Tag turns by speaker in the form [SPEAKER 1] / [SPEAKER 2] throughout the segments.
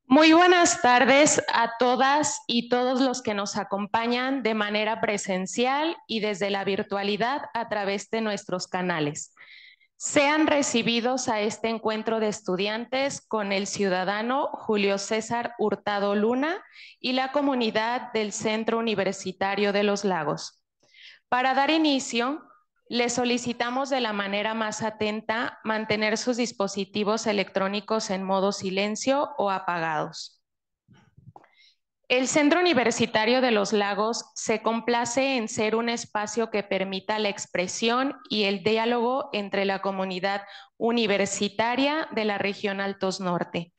[SPEAKER 1] Muy buenas tardes a todas y todos los que nos acompañan de manera presencial y desde la virtualidad a través de nuestros canales. Sean recibidos a este encuentro de estudiantes con el ciudadano Julio César Hurtado Luna y la comunidad del Centro Universitario de los Lagos. Para dar inicio, les solicitamos de la manera más atenta mantener sus dispositivos electrónicos en modo silencio o apagados. El Centro Universitario de los Lagos se complace en ser un espacio que permita la expresión y el diálogo entre la comunidad universitaria de la región Altos Norte.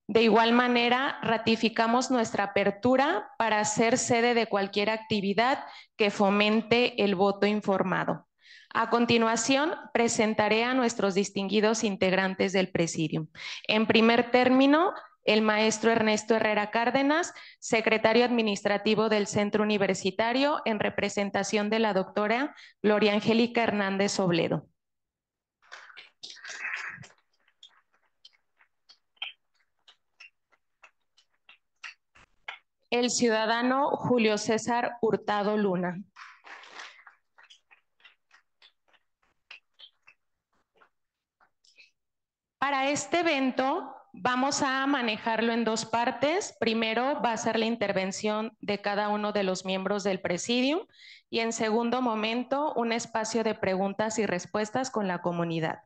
[SPEAKER 1] De igual manera, ratificamos nuestra apertura para ser sede de cualquier actividad que fomente el voto informado. A continuación, presentaré a nuestros distinguidos integrantes del Presidium. En primer término, el maestro Ernesto Herrera Cárdenas, secretario administrativo del Centro Universitario, en representación de la doctora Gloria Angélica Hernández Obledo. El ciudadano Julio César Hurtado Luna. Para este evento vamos a manejarlo en dos partes. Primero va a ser la intervención de cada uno de los miembros del Presidium y en segundo momento un espacio de preguntas y respuestas con la comunidad.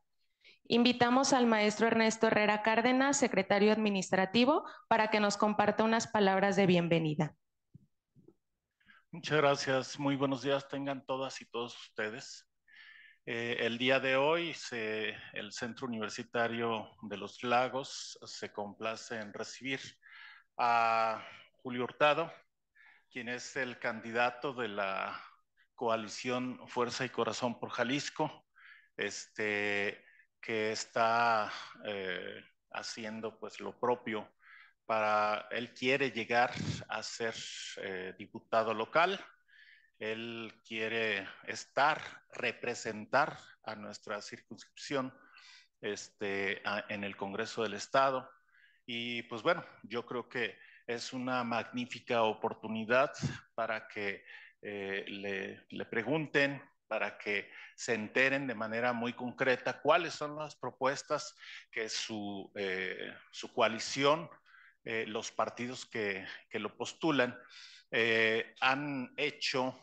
[SPEAKER 1] Invitamos al maestro Ernesto Herrera Cárdenas, secretario administrativo, para que nos comparta unas palabras de bienvenida.
[SPEAKER 2] Muchas gracias. Muy buenos días tengan todas y todos ustedes. El día de hoy el Centro Universitario de los Lagos se complace en recibir a Julio Hurtado, quien es el candidato de la coalición Fuerza y Corazón por Jalisco, que está haciendo pues lo propio él quiere llegar a ser diputado local. Él quiere representar a nuestra circunscripción en el Congreso del Estado. Y pues bueno, yo creo que es una magnífica oportunidad para que le pregunten, para que se enteren de manera muy concreta cuáles son las propuestas que su coalición, los partidos que lo postulan, han hecho,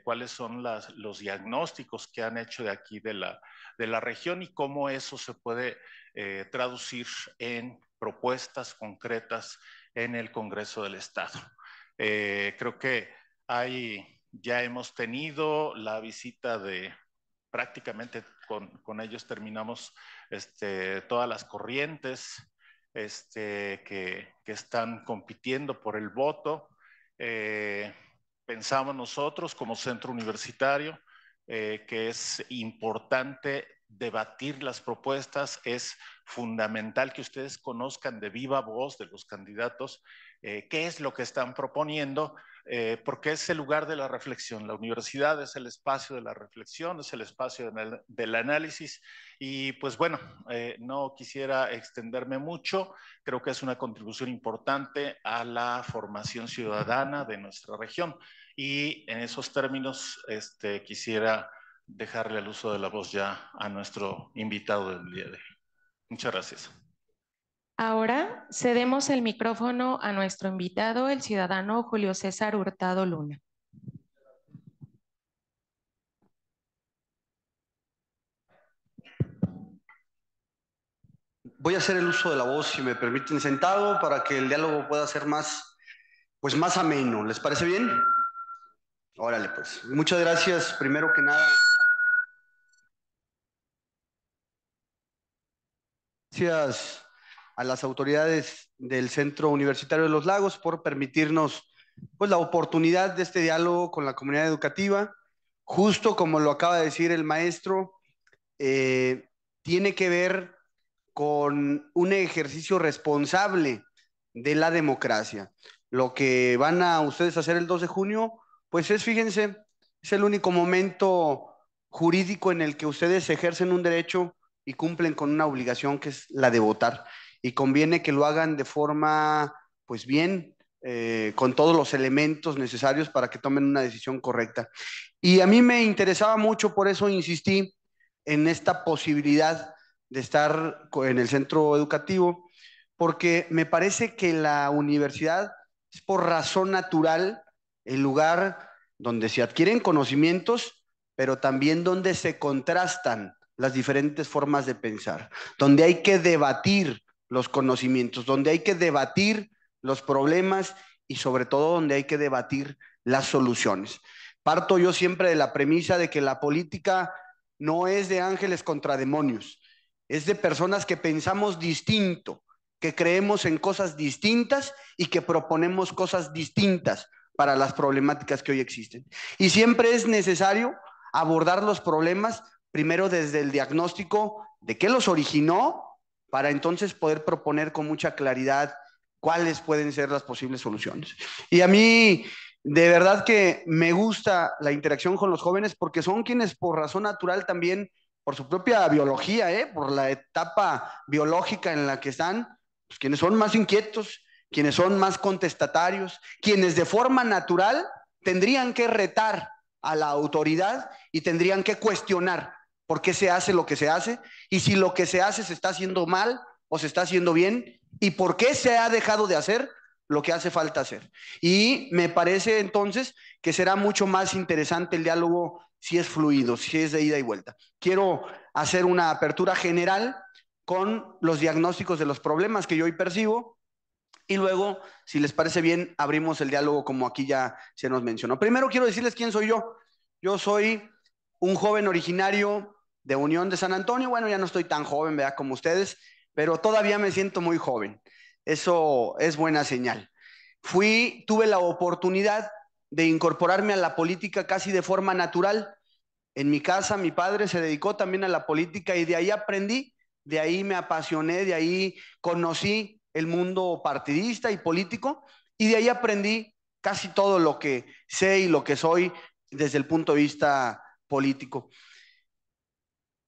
[SPEAKER 2] cuáles son los diagnósticos que han hecho de aquí de la región y cómo eso se puede traducir en propuestas concretas en el Congreso del Estado. Creo que ya hemos tenido la visita de prácticamente con ellos terminamos todas las corrientes que están compitiendo por el voto. Pensamos nosotros como centro universitario que es importante debatir las propuestas, es fundamental que ustedes conozcan de viva voz de los candidatos qué es lo que están proponiendo, porque es el lugar de la reflexión. La universidad es el espacio de la reflexión, es el espacio del análisis y pues bueno, no quisiera extenderme mucho, creo que es una contribución importante a la formación ciudadana de nuestra región y en esos términos quisiera dejarle el uso de la voz ya a nuestro invitado del día de hoy. Muchas gracias.
[SPEAKER 1] Ahora cedemos el micrófono a nuestro invitado, el ciudadano Julio César Hurtado Luna.
[SPEAKER 3] Voy a hacer el uso de la voz, si me permiten, sentado, para que el diálogo pueda ser más ameno. ¿Les parece bien? Órale, pues. Muchas gracias, primero que nada. Gracias a las autoridades del Centro Universitario de los Lagos por permitirnos pues, la oportunidad de este diálogo con la comunidad educativa. Justo como lo acaba de decir el maestro, tiene que ver con un ejercicio responsable de la democracia. Lo que van a ustedes hacer el 2 de junio, pues fíjense, es el único momento jurídico en el que ustedes ejercen un derecho y cumplen con una obligación que es la de votar. Y conviene que lo hagan de forma, pues bien, con todos los elementos necesarios para que tomen una decisión correcta. Y a mí me interesaba mucho, por eso insistí en esta posibilidad de estar en el centro educativo, porque me parece que la universidad es por razón natural el lugar donde se adquieren conocimientos, pero también donde se contrastan las diferentes formas de pensar, donde hay que debatir los conocimientos, donde hay que debatir los problemas y sobre todo donde hay que debatir las soluciones. Parto yo siempre de la premisa de que la política no es de ángeles contra demonios, es de personas que pensamos distinto, que creemos en cosas distintas y que proponemos cosas distintas para las problemáticas que hoy existen. Y siempre es necesario abordar los problemas primero desde el diagnóstico de qué los originó, para entonces poder proponer con mucha claridad cuáles pueden ser las posibles soluciones. Y a mí, de verdad que me gusta la interacción con los jóvenes porque son quienes por razón natural también, por su propia biología, por la etapa biológica en la que están, pues quienes son más inquietos, quienes son más contestatarios, quienes de forma natural tendrían que retar a la autoridad y tendrían que cuestionar por qué se hace lo que se hace y si lo que se hace se está haciendo mal o se está haciendo bien y por qué se ha dejado de hacer lo que hace falta hacer. Y me parece entonces que será mucho más interesante el diálogo si es fluido, si es de ida y vuelta. Quiero hacer una apertura general con los diagnósticos de los problemas que yo hoy percibo y luego, si les parece bien, abrimos el diálogo como aquí ya se nos mencionó. Primero quiero decirles quién soy yo. Yo soy un joven originario de Unión de San Antonio. Bueno, ya no estoy tan joven, ¿verdad? Como ustedes, pero todavía me siento muy joven. Eso es buena señal. Tuve la oportunidad de incorporarme a la política casi de forma natural. En mi casa, mi padre se dedicó también a la política y de ahí aprendí, de ahí me apasioné, de ahí conocí el mundo partidista y político y de ahí aprendí casi todo lo que sé y lo que soy desde el punto de vista político.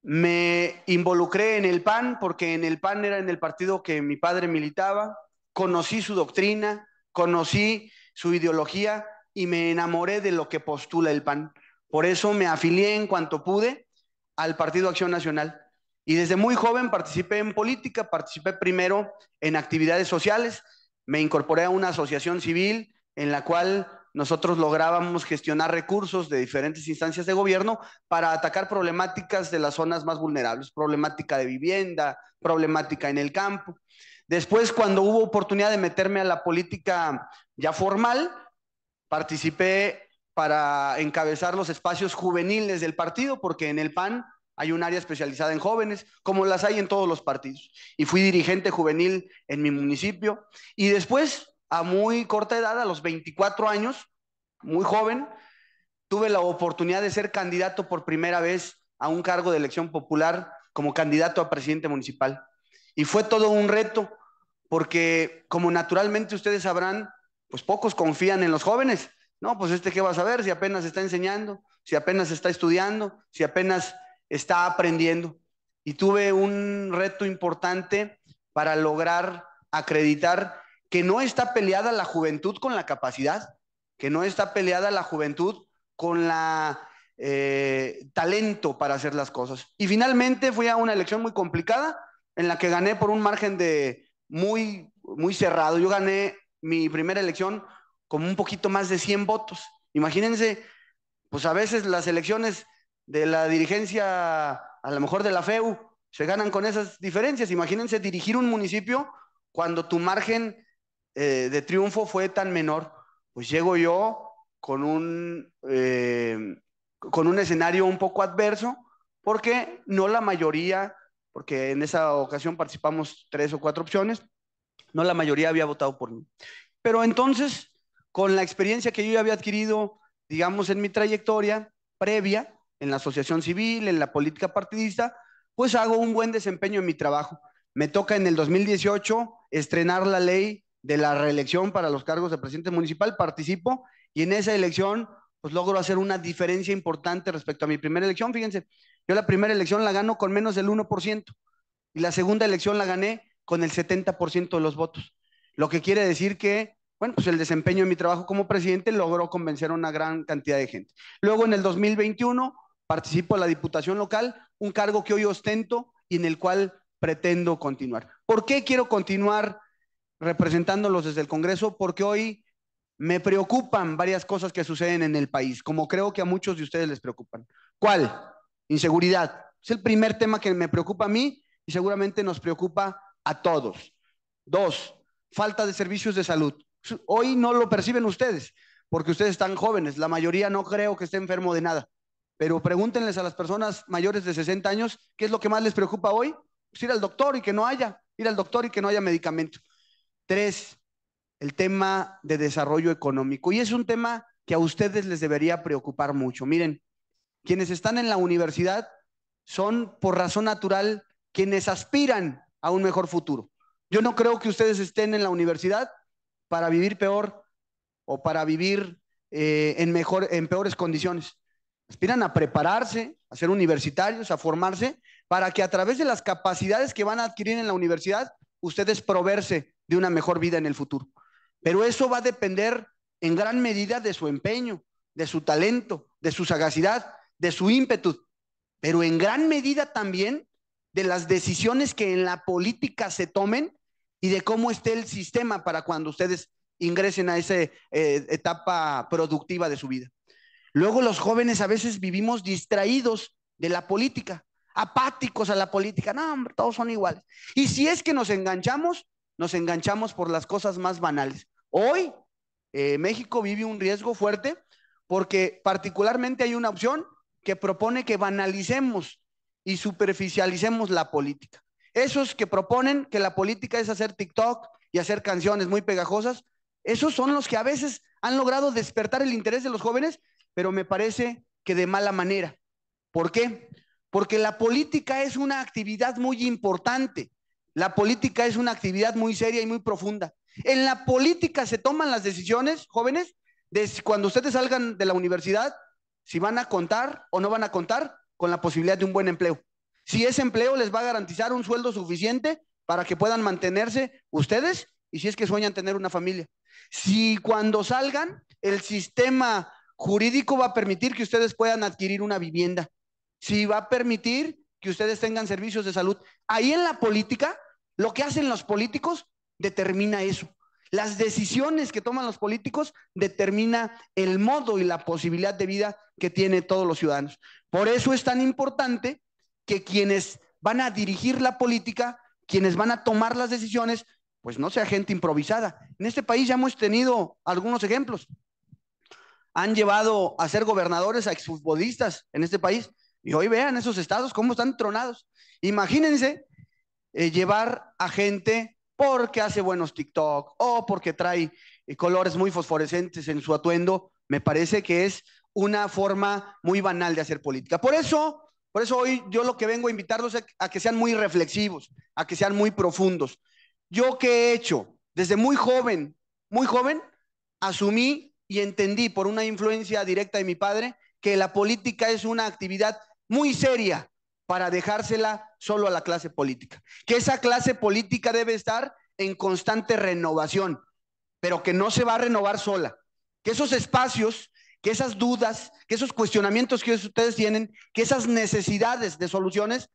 [SPEAKER 3] Me involucré en el PAN porque en el PAN era en el partido que mi padre militaba, conocí su doctrina, conocí su ideología y me enamoré de lo que postula el PAN. Por eso me afilié en cuanto pude al Partido Acción Nacional. Y desde muy joven participé en política, participé primero en actividades sociales, me incorporé a una asociación civil en la cual nosotros lográbamos gestionar recursos de diferentes instancias de gobierno para atacar problemáticas de las zonas más vulnerables, problemática de vivienda, problemática en el campo. Después, cuando hubo oportunidad de meterme a la política ya formal, participé para encabezar los espacios juveniles del partido, porque en el PAN hay un área especializada en jóvenes, como las hay en todos los partidos. Y fui dirigente juvenil en mi municipio. Y después, a muy corta edad, a los 24 años, muy joven, tuve la oportunidad de ser candidato por primera vez a un cargo de elección popular como candidato a presidente municipal. Y fue todo un reto, porque como naturalmente ustedes sabrán, pues pocos confían en los jóvenes. No, pues qué va a saber si apenas está enseñando, si apenas está estudiando, si apenas está aprendiendo. Y tuve un reto importante para lograr acreditar que no está peleada la juventud con la capacidad, que no está peleada la juventud con la talento para hacer las cosas. Y finalmente fui a una elección muy complicada en la que gané por un margen de muy, muy cerrado. Yo gané mi primera elección con un poquito más de 100 votos. Imagínense, pues a veces las elecciones de la dirigencia, a lo mejor de la FEU, se ganan con esas diferencias. Imagínense dirigir un municipio cuando tu margen de triunfo fue tan menor. Pues llego yo con un escenario un poco adverso, porque no la mayoría, porque en esa ocasión participamos 3 o 4 opciones, no la mayoría había votado por mí. Pero entonces, con la experiencia que yo ya había adquirido, digamos, en mi trayectoria previa, en la asociación civil, en la política partidista, pues hago un buen desempeño en mi trabajo. Me toca en el 2018 estrenar la ley de la reelección para los cargos de presidente municipal, participo y en esa elección pues logro hacer una diferencia importante respecto a mi primera elección. Fíjense, yo la primera elección la gano con menos del 1% y la segunda elección la gané con el 70% de los votos. Lo que quiere decir que, bueno, pues el desempeño de mi trabajo como presidente logró convencer a una gran cantidad de gente. Luego en el 2021 participo en la Diputación Local, un cargo que hoy ostento y en el cual pretendo continuar. ¿Por qué quiero continuar representándolos desde el Congreso? Porque hoy me preocupan varias cosas que suceden en el país, como creo que a muchos de ustedes les preocupan. ¿Cuál? Inseguridad. Es el primer tema que me preocupa a mí y seguramente nos preocupa a todos. Dos, falta de servicios de salud. Hoy no lo perciben ustedes, porque ustedes están jóvenes. La mayoría no creo que esté enfermo de nada. Pero pregúntenles a las personas mayores de 60 años qué es lo que más les preocupa hoy. Pues ir al doctor y que no haya, ir al doctor y que no haya medicamento. Tres, el tema de desarrollo económico. Y es un tema que a ustedes les debería preocupar mucho. Miren, quienes están en la universidad son por razón natural quienes aspiran a un mejor futuro. Yo no creo que ustedes estén en la universidad para vivir peor o para vivir en peores condiciones. Aspiran a prepararse, a ser universitarios, a formarse, para que a través de las capacidades que van a adquirir en la universidad, ustedes proveerse de una mejor vida en el futuro. Pero eso va a depender en gran medida de su empeño, de su talento, de su sagacidad, de su ímpetu, pero en gran medida también de las decisiones que en la política se tomen y de cómo esté el sistema para cuando ustedes ingresen a esa etapa productiva de su vida. Luego los jóvenes a veces vivimos distraídos de la política, apáticos a la política. No, hombre, todos son iguales. Y si es que nos enganchamos por las cosas más banales. Hoy México vive un riesgo fuerte porque particularmente hay una opción que propone que banalicemos y superficialicemos la política. Esos que proponen que la política es hacer TikTok y hacer canciones muy pegajosas, esos son los que a veces han logrado despertar el interés de los jóvenes, pero me parece que de mala manera. ¿Por qué? Porque la política es una actividad muy importante. La política es una actividad muy seria y muy profunda. En la política se toman las decisiones, jóvenes, de cuando ustedes salgan de la universidad, si van a contar o no van a contar con la posibilidad de un buen empleo. Si ese empleo les va a garantizar un sueldo suficiente para que puedan mantenerse ustedes y si es que sueñan tener una familia. Si cuando salgan el sistema jurídico va a permitir que ustedes puedan adquirir una vivienda, si va a permitir que ustedes tengan servicios de salud. Ahí en la política, lo que hacen los políticos determina eso. Las decisiones que toman los políticos determina el modo y la posibilidad de vida que tienen todos los ciudadanos. Por eso es tan importante que quienes van a dirigir la política, quienes van a tomar las decisiones, pues no sea gente improvisada. En este país ya hemos tenido algunos ejemplos. Han llevado a ser gobernadores a exfutbolistas en este país y hoy vean esos estados cómo están tronados. Imagínense llevar a gente porque hace buenos TikTok o porque trae colores muy fosforescentes en su atuendo. Me parece que es una forma muy banal de hacer política. Por eso hoy yo lo que vengo a invitarlos a que sean muy reflexivos, a que sean muy profundos. Yo que he hecho desde muy joven, asumí y entendí por una influencia directa de mi padre que la política es una actividad muy seria para dejársela solo a la clase política, que esa clase política debe estar en constante renovación, pero que no se va a renovar sola, que esos espacios, que esas dudas, que esos cuestionamientos que ustedes tienen, que esas necesidades de soluciones,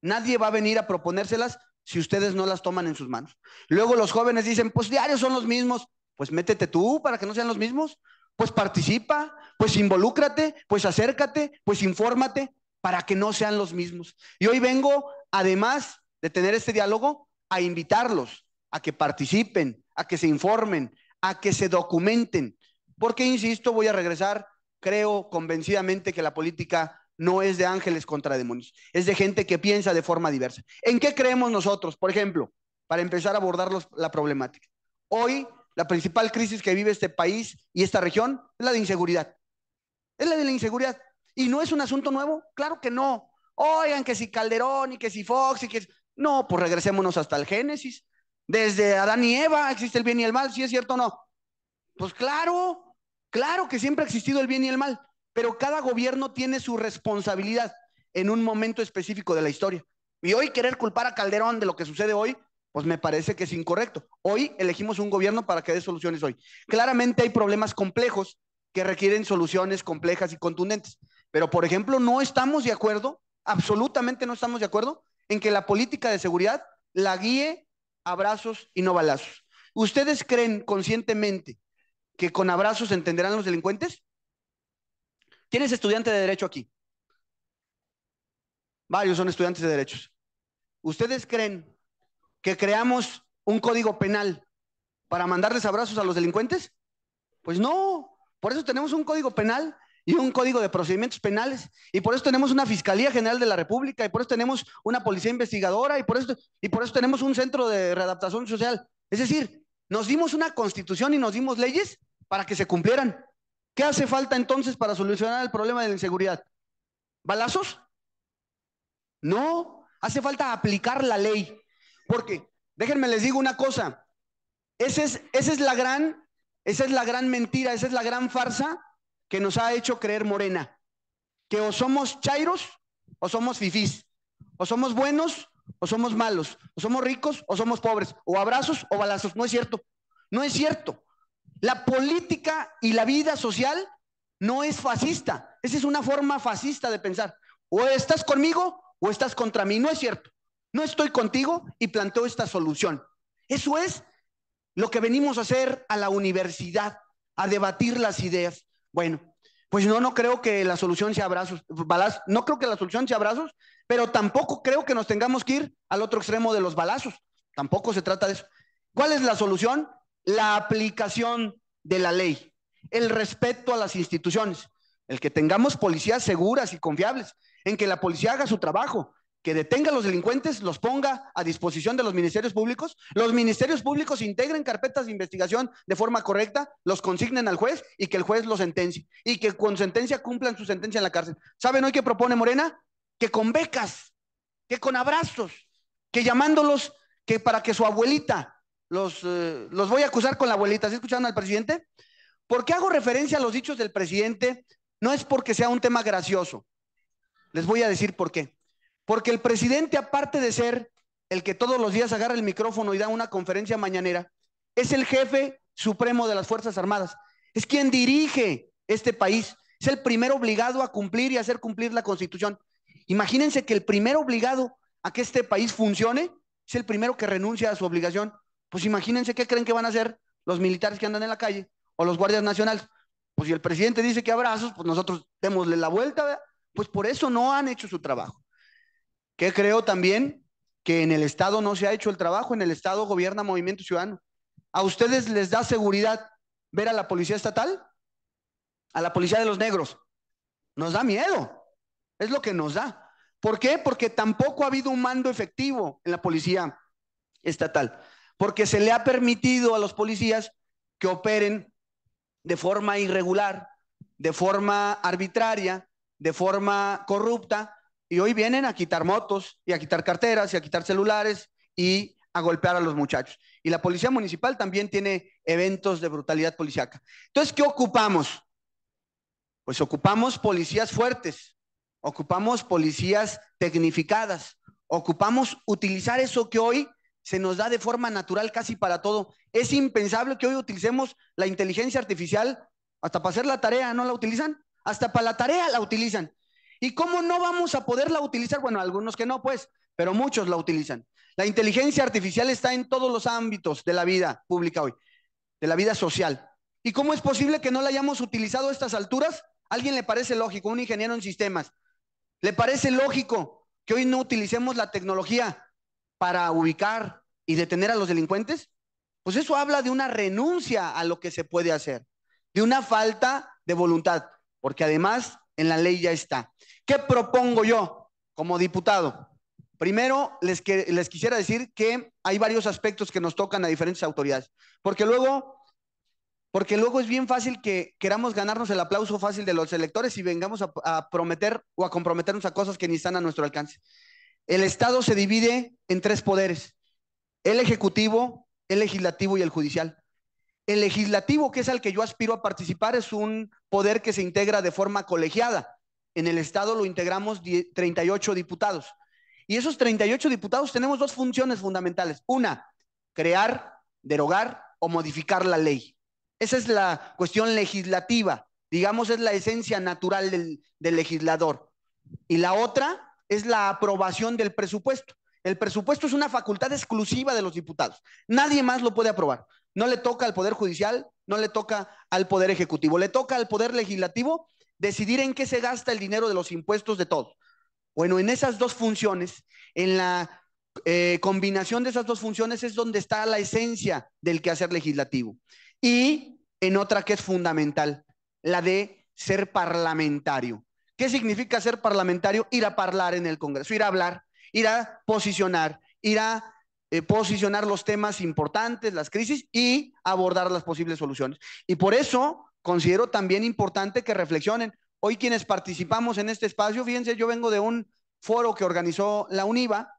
[SPEAKER 3] nadie va a venir a proponérselas si ustedes no las toman en sus manos. Luego los jóvenes dicen, pues diarios son los mismos, pues métete tú para que no sean los mismos, pues participa, pues involúcrate, pues acércate, pues infórmate para que no sean los mismos. Y hoy vengo, además de tener este diálogo, a invitarlos a que participen, a que se informen, a que se documenten, porque, insisto, voy a regresar, creo convencidamente que la política no es de ángeles contra demonios, es de gente que piensa de forma diversa. ¿En qué creemos nosotros? Por ejemplo, para empezar a abordar la problemática. Hoy, la principal crisis que vive este país y esta región es la de inseguridad. Es la de la inseguridad. ¿Y no es un asunto nuevo? Claro que no. Oigan, que si Calderón y que si Fox y que... No, pues regresémonos hasta el Génesis. Desde Adán y Eva existe el bien y el mal, ¿sí es cierto o no? Pues claro. Claro que siempre ha existido el bien y el mal, pero cada gobierno tiene su responsabilidad en un momento específico de la historia. Y hoy querer culpar a Calderón de lo que sucede hoy, pues me parece que es incorrecto. Hoy elegimos un gobierno para que dé soluciones hoy. Claramente hay problemas complejos que requieren soluciones complejas y contundentes, pero por ejemplo no estamos de acuerdo, absolutamente no estamos de acuerdo en que la política de seguridad la guíe abrazos y no balazos. ¿Ustedes creen conscientemente que con abrazos entenderán los delincuentes? ¿Quién es estudiante de Derecho aquí? Varios son estudiantes de Derechos. ¿Ustedes creen que creamos un código penal para mandarles abrazos a los delincuentes? Pues no. Por eso tenemos un código penal y un código de procedimientos penales, y por eso tenemos una Fiscalía General de la República, y por eso tenemos una policía investigadora, y por eso tenemos un centro de readaptación social. Es decir, nos dimos una constitución y nos dimos leyes para que se cumplieran. ¿Qué hace falta entonces para solucionar el problema de la inseguridad? ¿Balazos? No, hace falta aplicar la ley. Porque, déjenme les digo una cosa, esa es la gran mentira, esa es la gran farsa que nos ha hecho creer Morena, que o somos chairos o somos fifís, o somos buenos o somos malos, o somos ricos o somos pobres, o abrazos o balazos. No es cierto, no es cierto. La política y la vida social no es fascista, esa es una forma fascista de pensar. O estás conmigo o estás contra mí. No es cierto, no estoy contigo y planteo esta solución. Eso es lo que venimos a hacer a la universidad, a debatir las ideas. Bueno, pues no creo que la solución sea abrazos, balazos, no creo que la solución sea abrazos, pero tampoco creo que nos tengamos que ir al otro extremo de los balazos. Tampoco se trata de eso. ¿Cuál es la solución? La aplicación de la ley, el respeto a las instituciones, el que tengamos policías seguras y confiables, en que la policía haga su trabajo, que detenga a los delincuentes, los ponga a disposición de los ministerios públicos integren carpetas de investigación de forma correcta, los consignen al juez y que el juez los sentencie, y que con sentencia cumplan su sentencia en la cárcel. ¿Saben hoy qué propone Morena? Que con becas, que con abrazos, que llamándolos, que para que su abuelita, los voy a acusar con la abuelita. ¿Sí escucharon al presidente? ¿Por qué hago referencia a los dichos del presidente? No es porque sea un tema gracioso. Les voy a decir por qué. Porque el presidente, aparte de ser el que todos los días agarra el micrófono y da una conferencia mañanera, es el jefe supremo de las Fuerzas Armadas. Es quien dirige este país. Es el primer obligado a cumplir y hacer cumplir la Constitución. Imagínense que el primer obligado a que este país funcione es el primero que renuncia a su obligación. Pues imagínense qué creen que van a hacer los militares que andan en la calle o los guardias nacionales. Pues si el presidente dice que abrazos, pues nosotros démosle la vuelta, ¿verdad? Pues por eso no han hecho su trabajo. Que creo también que en el Estado no se ha hecho el trabajo, en el Estado gobierna Movimiento Ciudadano. ¿A ustedes les da seguridad ver a la policía estatal? A la policía de los negros. Nos da miedo, es lo que nos da. ¿Por qué? Porque tampoco ha habido un mando efectivo en la policía estatal, porque se le ha permitido a los policías que operen de forma irregular, de forma arbitraria, de forma corrupta, y hoy vienen a quitar motos y a quitar carteras y a quitar celulares y a golpear a los muchachos. Y la policía municipal también tiene eventos de brutalidad policíaca. Entonces, ¿qué ocupamos? Pues ocupamos policías fuertes, ocupamos policías tecnificadas, ocupamos utilizar eso que hoy se nos da de forma natural casi para todo. Es impensable que hoy utilicemos la inteligencia artificial hasta para hacer la tarea, ¿no la utilizan? Hasta para la tarea la utilizan. ¿Y cómo no vamos a poderla utilizar? Bueno, algunos que no, pues, pero muchos la utilizan. La inteligencia artificial está en todos los ámbitos de la vida pública hoy, de la vida social. ¿Y cómo es posible que no la hayamos utilizado a estas alturas? ¿A alguien le parece lógico, un ingeniero en sistemas? ¿Le parece lógico que hoy no utilicemos la tecnología para ubicar y detener a los delincuentes? Pues eso habla de una renuncia a lo que se puede hacer, de una falta de voluntad, porque además en la ley ya está. ¿Qué propongo yo como diputado? Primero, les quisiera decir que hay varios aspectos que nos tocan a diferentes autoridades, porque luego es bien fácil que queramos ganarnos el aplauso fácil de los electores y vengamos a prometer o a comprometernos a cosas que ni están a nuestro alcance. El Estado se divide en tres poderes: el ejecutivo, el legislativo y el judicial. El legislativo, que es al que yo aspiro a participar, es un poder que se integra de forma colegiada. En el Estado lo integramos 38 diputados. Y esos 38 diputados tenemos dos funciones fundamentales. Una, crear, derogar o modificar la ley. Esa es la cuestión legislativa. Digamos, es la esencia natural del legislador. Y la otra es la aprobación del presupuesto. El presupuesto es una facultad exclusiva de los diputados. Nadie más lo puede aprobar. No le toca al Poder Judicial, no le toca al Poder Ejecutivo, le toca al Poder Legislativo decidir en qué se gasta el dinero de los impuestos de todos. Bueno, en esas dos funciones, en la combinación de esas dos funciones es donde está la esencia del quehacer legislativo. Y en otra que es fundamental, la de ser parlamentario. ¿Qué significa ser parlamentario? Ir a hablar en el Congreso, ir a hablar, ir a posicionar, ir a posicionar los temas importantes, las crisis y abordar las posibles soluciones. Y por eso considero también importante que reflexionen. Hoy quienes participamos en este espacio, fíjense, yo vengo de un foro que organizó la UNIVA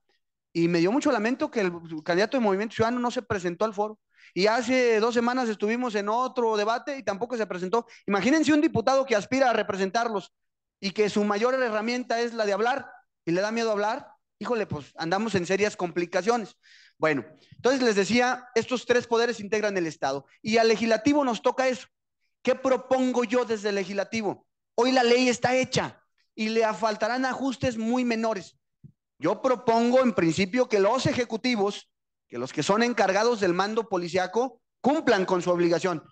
[SPEAKER 3] y me dio mucho lamento que el candidato de Movimiento Ciudadano no se presentó al foro. Y hace 2 semanas estuvimos en otro debate y tampoco se presentó. Imagínense un diputado que aspira a representarlos y que su mayor herramienta es la de hablar y le da miedo hablar. Híjole, pues andamos en serias complicaciones. Bueno, entonces les decía, estos 3 poderes integran el Estado y al legislativo nos toca eso. ¿Qué propongo yo desde el legislativo? Hoy la ley está hecha y le faltarán ajustes muy menores. Yo propongo en principio que los ejecutivos, que los que son encargados del mando policiaco, cumplan con su obligación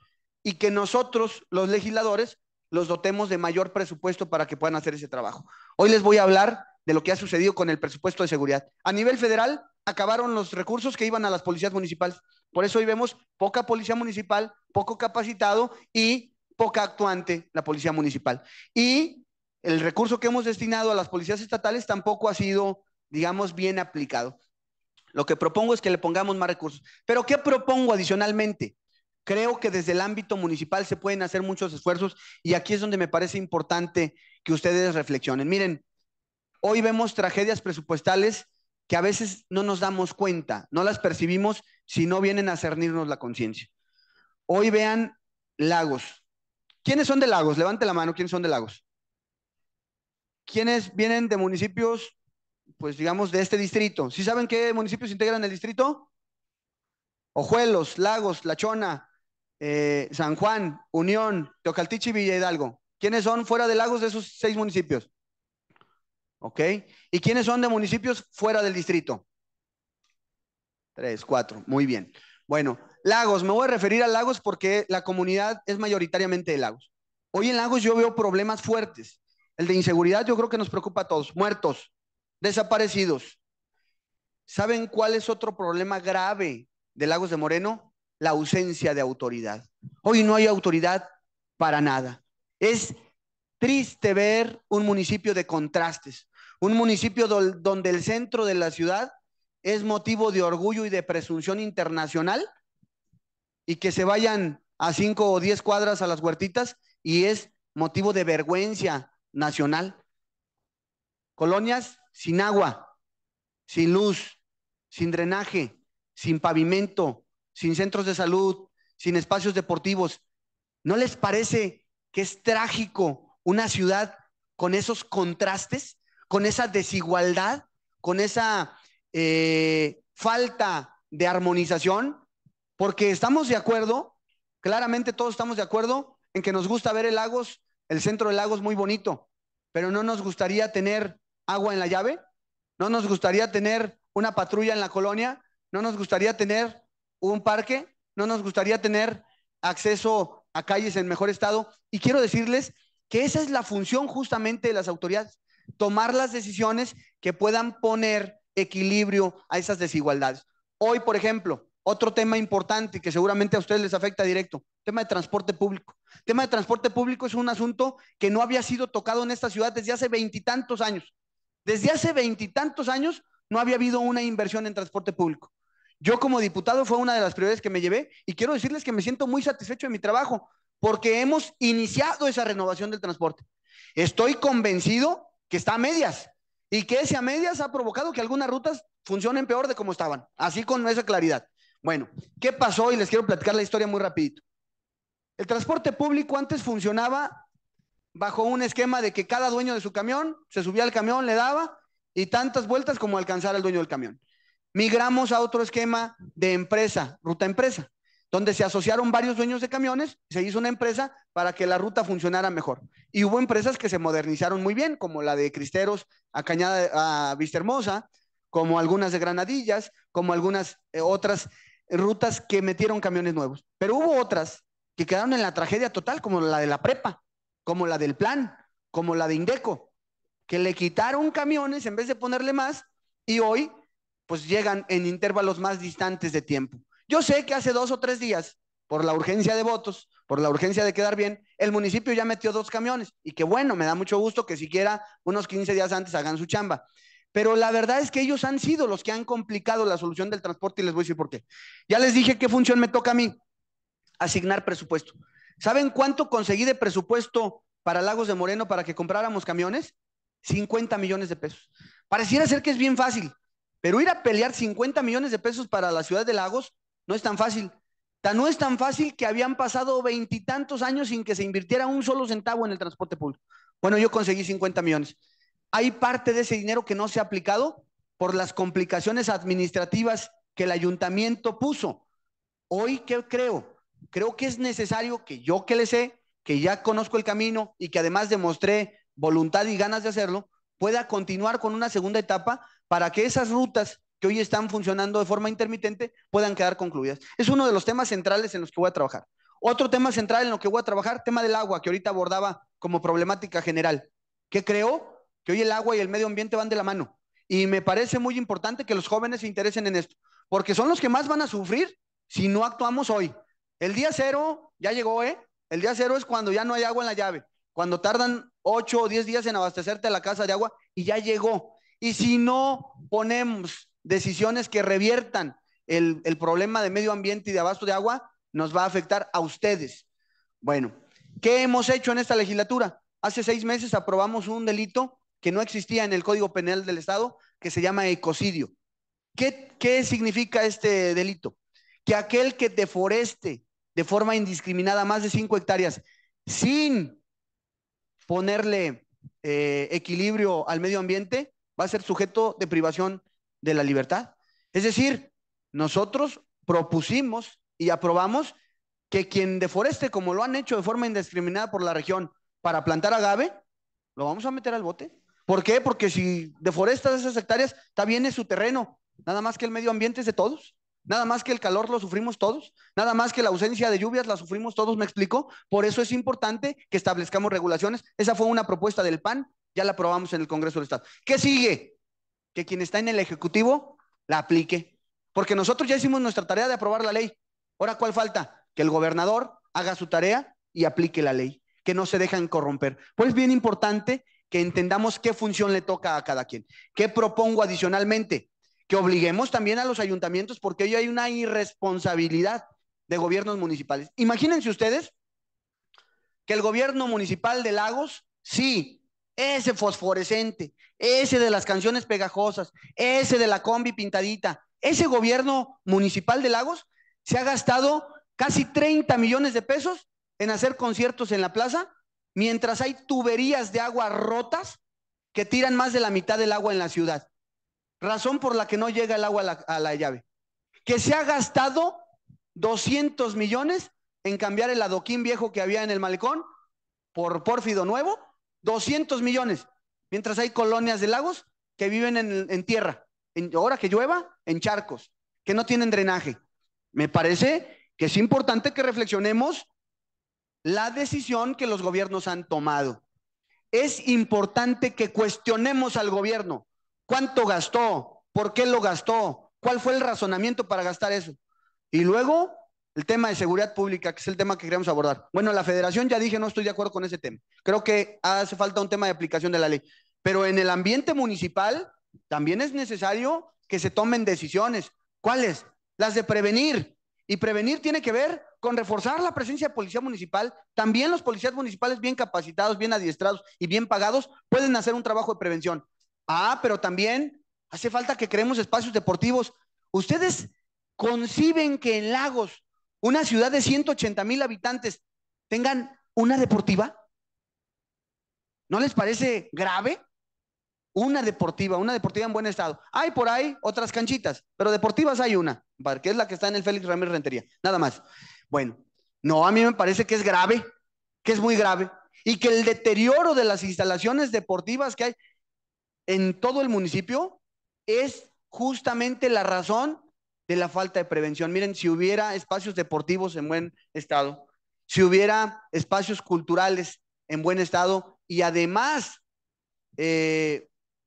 [SPEAKER 3] y que nosotros, los legisladores, los dotemos de mayor presupuesto para que puedan hacer ese trabajo. Hoy les voy a hablar de lo que ha sucedido con el presupuesto de seguridad. A nivel federal, acabaron los recursos que iban a las policías municipales. Por eso hoy vemos poca policía municipal, poco capacitado y poca actuante la policía municipal. Y el recurso que hemos destinado a las policías estatales tampoco ha sido, digamos, bien aplicado. Lo que propongo es que le pongamos más recursos. Pero ¿qué propongo adicionalmente? Creo que desde el ámbito municipal se pueden hacer muchos esfuerzos y aquí es donde me parece importante que ustedes reflexionen. Miren, hoy vemos tragedias presupuestales que a veces no nos damos cuenta, no las percibimos si no vienen a cernirnos la conciencia. Hoy vean Lagos. ¿Quiénes son de Lagos? Levante la mano, ¿quiénes son de Lagos? ¿Quiénes vienen de municipios, pues digamos, de este distrito? ¿Sí saben qué municipios integran el distrito? Ojuelos, Lagos, La Chona, San Juan, Unión, Teocaltiche y Villa Hidalgo. ¿Quiénes son fuera de Lagos de esos 6 municipios? ¿Ok? ¿Y quiénes son de municipios fuera del distrito? 3, 4, muy bien. Bueno, Lagos, me voy a referir a Lagos porque la comunidad es mayoritariamente de Lagos. Hoy en Lagos yo veo problemas fuertes. El de inseguridad yo creo que nos preocupa a todos. Muertos, desaparecidos. ¿Saben cuál es otro problema grave de Lagos de Moreno? La ausencia de autoridad. Hoy no hay autoridad para nada. Es triste ver un municipio de contrastes, un municipio donde el centro de la ciudad es motivo de orgullo y de presunción internacional y que se vayan a 5 o 10 cuadras a las huertitas y es motivo de vergüenza nacional. Colonias sin agua, sin luz, sin drenaje, sin pavimento, sin centros de salud, sin espacios deportivos. ¿No les parece que es trágico una ciudad con esos contrastes, con esa desigualdad, con esa falta de armonización? Porque estamos de acuerdo, claramente todos estamos de acuerdo en que nos gusta ver el Lagos, el centro de Lagos muy bonito, pero no nos gustaría tener agua en la llave, no nos gustaría tener una patrulla en la colonia, no nos gustaría tener un parque, no nos gustaría tener acceso a calles en mejor estado. Y quiero decirles que esa es la función justamente de las autoridades, tomar las decisiones que puedan poner equilibrio a esas desigualdades. Hoy, por ejemplo, otro tema importante que seguramente a ustedes les afecta directo, tema de transporte público. El tema de transporte público es un asunto que no había sido tocado en esta ciudad desde hace 20 y tantos años. Desde hace 20 y tantos años no había habido una inversión en transporte público. Yo como diputado fue una de las prioridades que me llevé y quiero decirles que me siento muy satisfecho de mi trabajo porque hemos iniciado esa renovación del transporte. Estoy convencido que está a medias y que ese a medias ha provocado que algunas rutas funcionen peor de como estaban, así con esa claridad. Bueno, ¿qué pasó? Y les quiero platicar la historia muy rapidito. El transporte público antes funcionaba bajo un esquema de que cada dueño de su camión se subía al camión, le daba y tantas vueltas como alcanzara el dueño del camión. Migramos a otro esquema de empresa, ruta empresa, donde se asociaron varios dueños de camiones, se hizo una empresa para que la ruta funcionara mejor. Y hubo empresas que se modernizaron muy bien, como la de Cristeros a Cañada, a Vistahermosa, como algunas de Granadillas, como algunas otras rutas que metieron camiones nuevos. Pero hubo otras que quedaron en la tragedia total, como la de la prepa, como la del plan, como la de Indeco, que le quitaron camiones en vez de ponerle más y hoy pues llegan en intervalos más distantes de tiempo. Yo sé que hace 2 o 3 días, por la urgencia de votos, por la urgencia de quedar bien, el municipio ya metió 2 camiones y que bueno, me da mucho gusto que siquiera unos 15 días antes hagan su chamba. Pero la verdad es que ellos han sido los que han complicado la solución del transporte y les voy a decir por qué. Ya les dije qué función me toca a mí, asignar presupuesto. ¿Saben cuánto conseguí de presupuesto para Lagos de Moreno para que compráramos camiones? 50 millones de pesos. Pareciera ser que es bien fácil, pero ir a pelear 50 millones de pesos para la ciudad de Lagos no es tan fácil. No es tan fácil que habían pasado 20 y tantos años sin que se invirtiera un solo centavo en el transporte público. Bueno, yo conseguí 50 millones. Hay parte de ese dinero que no se ha aplicado por las complicaciones administrativas que el ayuntamiento puso. Hoy, ¿qué creo? Creo que es necesario que yo que le sé, que ya conozco el camino y que además demostré voluntad y ganas de hacerlo, pueda continuar con una segunda etapa para que esas rutas que hoy están funcionando de forma intermitente puedan quedar concluidas. Es uno de los temas centrales en los que voy a trabajar. Otro tema central en lo que voy a trabajar, tema del agua, que ahorita abordaba como problemática general. ¿Qué creo? Que hoy el agua y el medio ambiente van de la mano. Y me parece muy importante que los jóvenes se interesen en esto, porque son los que más van a sufrir si no actuamos hoy. El día cero ya llegó, ¿eh? El día cero es cuando ya no hay agua en la llave, cuando tardan 8 o 10 días en abastecerte a la casa de agua y ya llegó. Y si no ponemos decisiones que reviertan el problema de medio ambiente y de abasto de agua, nos va a afectar a ustedes. Bueno, ¿qué hemos hecho en esta legislatura? Hace 6 meses aprobamos un delito que no existía en el Código Penal del Estado, que se llama ecocidio. ¿Qué significa este delito? Que aquel que deforeste de forma indiscriminada más de 5 hectáreas sin ponerle equilibrio al medio ambiente va a ser sujeto de privación de la libertad. Es decir, nosotros propusimos y aprobamos que quien deforeste, como lo han hecho de forma indiscriminada por la región, para plantar agave, lo vamos a meter al bote. ¿Por qué? Porque si deforestas esas hectáreas, está bien, es su terreno, nada más que el medio ambiente es de todos. Nada más que el calor lo sufrimos todos, nada más que la ausencia de lluvias la sufrimos todos, ¿me explico? Por eso es importante que establezcamos regulaciones. Esa fue una propuesta del PAN, ya la aprobamos en el Congreso del Estado. ¿Qué sigue? Que quien está en el Ejecutivo la aplique, porque nosotros ya hicimos nuestra tarea de aprobar la ley. Ahora, ¿cuál falta? Que el gobernador haga su tarea y aplique la ley, que no se dejan corromper. Pues es bien importante que entendamos qué función le toca a cada quien. ¿Qué propongo adicionalmente? Que obliguemos también a los ayuntamientos, porque hoy hay una irresponsabilidad de gobiernos municipales. Imagínense ustedes que el gobierno municipal de Lagos, sí, ese fosforescente, ese de las canciones pegajosas, ese de la combi pintadita, ese gobierno municipal de Lagos se ha gastado casi 30 millones de pesos en hacer conciertos en la plaza, mientras hay tuberías de agua rotas que tiran más de la mitad del agua en la ciudad. Razón por la que no llega el agua a la llave. Que se ha gastado 200 millones en cambiar el adoquín viejo que había en el malecón por pórfido nuevo, 200 millones, mientras hay colonias de Lagos que viven en tierra, ahora que llueva, en charcos, que no tienen drenaje. Me parece que es importante que reflexionemos la decisión que los gobiernos han tomado. Es importante que cuestionemos al gobierno. ¿Cuánto gastó? ¿Por qué lo gastó? ¿Cuál fue el razonamiento para gastar eso? Y luego, el tema de seguridad pública, que es el tema que queremos abordar. Bueno, la federación, ya dije, no estoy de acuerdo con ese tema. Creo que hace falta un tema de aplicación de la ley. Pero en el ambiente municipal también es necesario que se tomen decisiones. ¿Cuáles? Las de prevenir. Y prevenir tiene que ver con reforzar la presencia de policía municipal. También los policías municipales bien capacitados, bien adiestrados y bien pagados pueden hacer un trabajo de prevención. Pero también hace falta que creemos espacios deportivos. ¿Ustedes conciben que en Lagos, una ciudad de 180,000 habitantes, tengan una deportiva? ¿No les parece grave? Una deportiva en buen estado. Hay por ahí otras canchitas, pero deportivas hay una, que es la que está en el Félix Ramírez Rentería, nada más. Bueno, no, a mí me parece que es grave, que es muy grave, y que el deterioro de las instalaciones deportivas que hay en todo el municipio es justamente la razón de la falta de prevención. Miren, si hubiera espacios deportivos en buen estado, si hubiera espacios culturales en buen estado y además,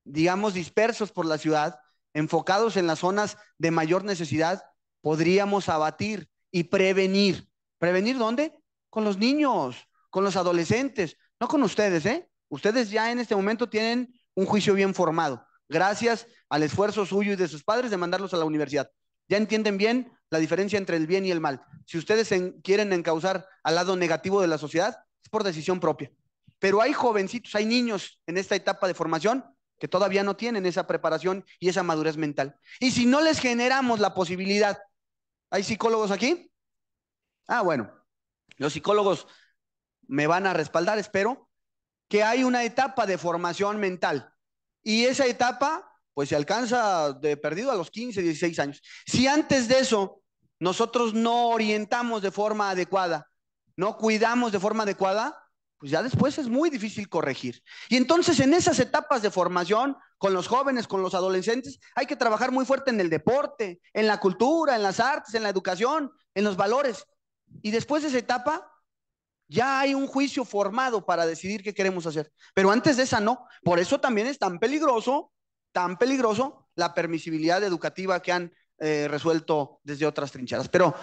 [SPEAKER 3] digamos, dispersos por la ciudad, enfocados en las zonas de mayor necesidad, podríamos abatir y prevenir. ¿Prevenir dónde? Con los niños, con los adolescentes, no con ustedes, ¿eh? Ustedes ya en este momento tienen un juicio bien formado, gracias al esfuerzo suyo y de sus padres de mandarlos a la universidad. Ya entienden bien la diferencia entre el bien y el mal. Si ustedes quieren encauzar al lado negativo de la sociedad, es por decisión propia. Pero hay jovencitos, hay niños en esta etapa de formación que todavía no tienen esa preparación y esa madurez mental. Y si no les generamos la posibilidad, ¿hay psicólogos aquí? Ah, bueno, los psicólogos me van a respaldar, espero, que hay una etapa de formación mental. Y esa etapa, pues se alcanza de perdido a los 15, 16 años. Si antes de eso nosotros no orientamos de forma adecuada, no cuidamos de forma adecuada, pues ya después es muy difícil corregir. Y entonces en esas etapas de formación, con los jóvenes, con los adolescentes, hay que trabajar muy fuerte en el deporte, en la cultura, en las artes, en la educación, en los valores. Y después de esa etapa, ya hay un juicio formado para decidir qué queremos hacer. Pero antes de esa no. Por eso también es tan peligroso la permisibilidad educativa que han resuelto desde otras trincheras. Pero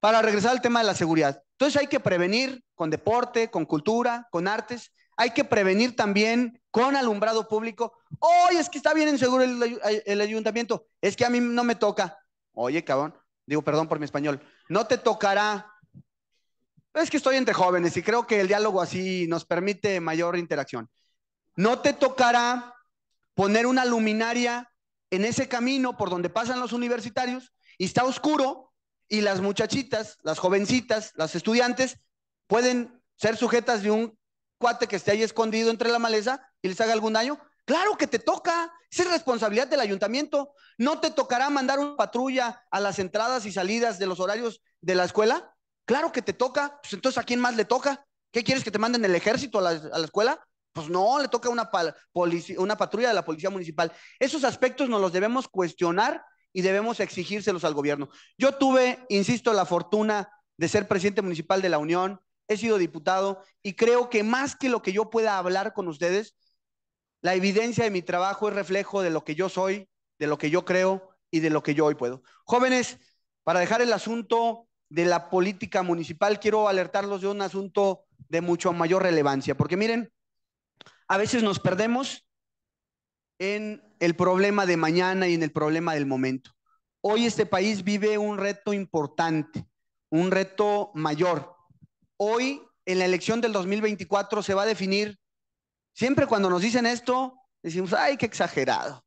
[SPEAKER 3] para regresar al tema de la seguridad, entonces hay que prevenir con deporte, con cultura, con artes. Hay que prevenir también con alumbrado público. Oye, es que está bien inseguro el ayuntamiento. Es que a mí no me toca. Oye, cabrón, digo, perdón por mi español. No te tocará. Es que estoy entre jóvenes y creo que el diálogo así nos permite mayor interacción. No te tocará poner una luminaria en ese camino por donde pasan los universitarios y está oscuro y las muchachitas, las jovencitas, las estudiantes pueden ser sujetas de un cuate que esté ahí escondido entre la maleza y les haga algún daño. Claro que te toca, esa es responsabilidad del ayuntamiento. No te tocará mandar una patrulla a las entradas y salidas de los horarios de la escuela. Claro que te toca, pues entonces ¿a quién más le toca? ¿Qué quieres que te manden el ejército a la escuela? Pues no, le toca una patrulla de la policía municipal. Esos aspectos nos los debemos cuestionar y debemos exigírselos al gobierno. Yo tuve, insisto, la fortuna de ser presidente municipal de la Unión, he sido diputado y creo que más que lo que yo pueda hablar con ustedes, la evidencia de mi trabajo es reflejo de lo que yo soy, de lo que yo creo y de lo que yo hoy puedo. Jóvenes, para dejar el asunto de la política municipal, quiero alertarlos de un asunto de mucho mayor relevancia, porque miren, a veces nos perdemos en el problema de mañana y en el problema del momento. Hoy este país vive un reto importante, un reto mayor. Hoy, en la elección del 2024, se va a definir, siempre cuando nos dicen esto, decimos, ay, qué exagerado.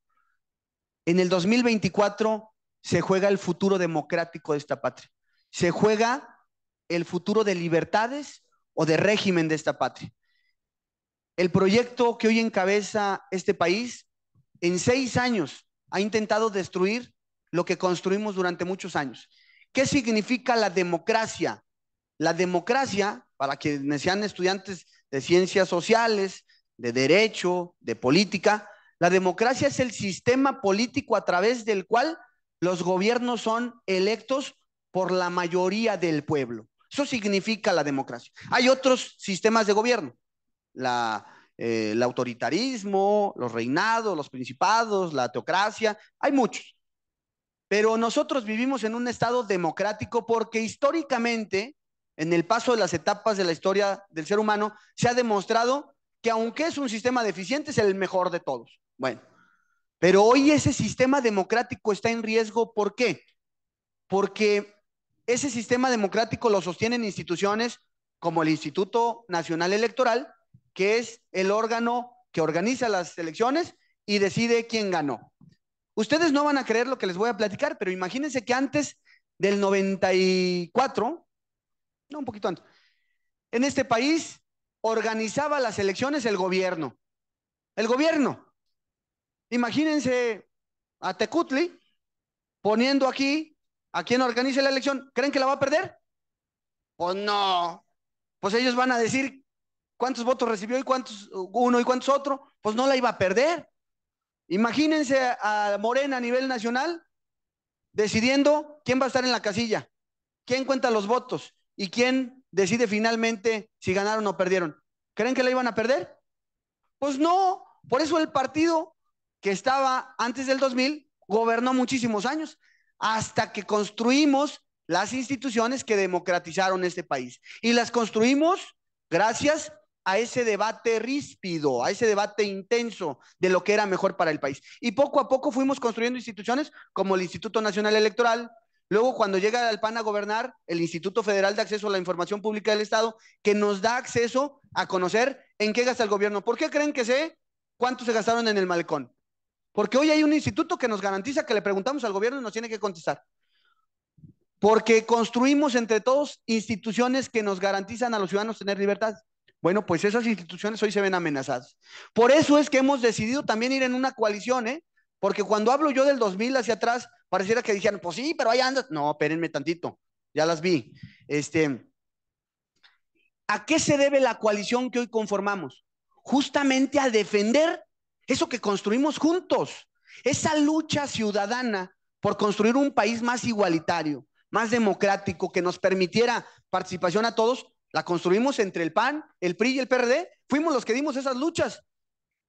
[SPEAKER 3] En el 2024 se juega el futuro democrático de esta patria. Se juega el futuro de libertades o de régimen de esta patria. El proyecto que hoy encabeza este país, en 6 años, ha intentado destruir lo que construimos durante muchos años. ¿Qué significa la democracia? La democracia, para quienes sean estudiantes de ciencias sociales, de derecho, de política, la democracia es el sistema político a través del cual los gobiernos son electos por la mayoría del pueblo. Eso significa la democracia. Hay otros sistemas de gobierno, el autoritarismo, los reinados, los principados, la teocracia, hay muchos. Pero nosotros vivimos en un estado democrático porque históricamente, en el paso de las etapas de la historia del ser humano, se ha demostrado que aunque es un sistema deficiente, es el mejor de todos. Bueno, pero hoy ese sistema democrático está en riesgo. ¿Por qué? Porque ese sistema democrático lo sostienen instituciones como el Instituto Nacional Electoral, que es el órgano que organiza las elecciones y decide quién ganó. Ustedes no van a creer lo que les voy a platicar, pero imagínense que antes del 94, no, un poquito antes, En este país organizaba las elecciones el gobierno. El gobierno. Imagínense a Tecutli poniendo aquí a quien organice la elección. ¿Creen que la va a perder? Pues no. Pues ellos van a decir cuántos votos recibió y cuántos uno y cuántos otro. Pues no la iba a perder. Imagínense a Morena a nivel nacional decidiendo quién va a estar en la casilla, quién cuenta los votos y quién decide finalmente si ganaron o perdieron. ¿Creen que la iban a perder? Pues no. Por eso el partido que estaba antes del 2000 gobernó muchísimos años, hasta que construimos las instituciones que democratizaron este país. Y las construimos gracias a ese debate ríspido, a ese debate intenso de lo que era mejor para el país. Y poco a poco fuimos construyendo instituciones como el Instituto Nacional Electoral. Luego, cuando llega el PAN a gobernar, el Instituto Federal de Acceso a la Información Pública del Estado, que nos da acceso a conocer en qué gasta el gobierno. ¿Por qué creen que sé cuánto se gastaron en el malecón? Porque hoy hay un instituto que nos garantiza que le preguntamos al gobierno y nos tiene que contestar. Porque construimos entre todos instituciones que nos garantizan a los ciudadanos tener libertad. Bueno, pues esas instituciones hoy se ven amenazadas. Por eso es que hemos decidido también ir en una coalición, ¿eh? Porque cuando hablo yo del 2000 hacia atrás, pareciera que dijeran, pues sí, pero ahí andas. No, espérenme tantito, ya las vi. ¿A qué se debe la coalición que hoy conformamos? Justamente a defender eso que construimos juntos, esa lucha ciudadana por construir un país más igualitario, más democrático, que nos permitiera participación a todos, la construimos entre el PAN, el PRI y el PRD. Fuimos los que dimos esas luchas.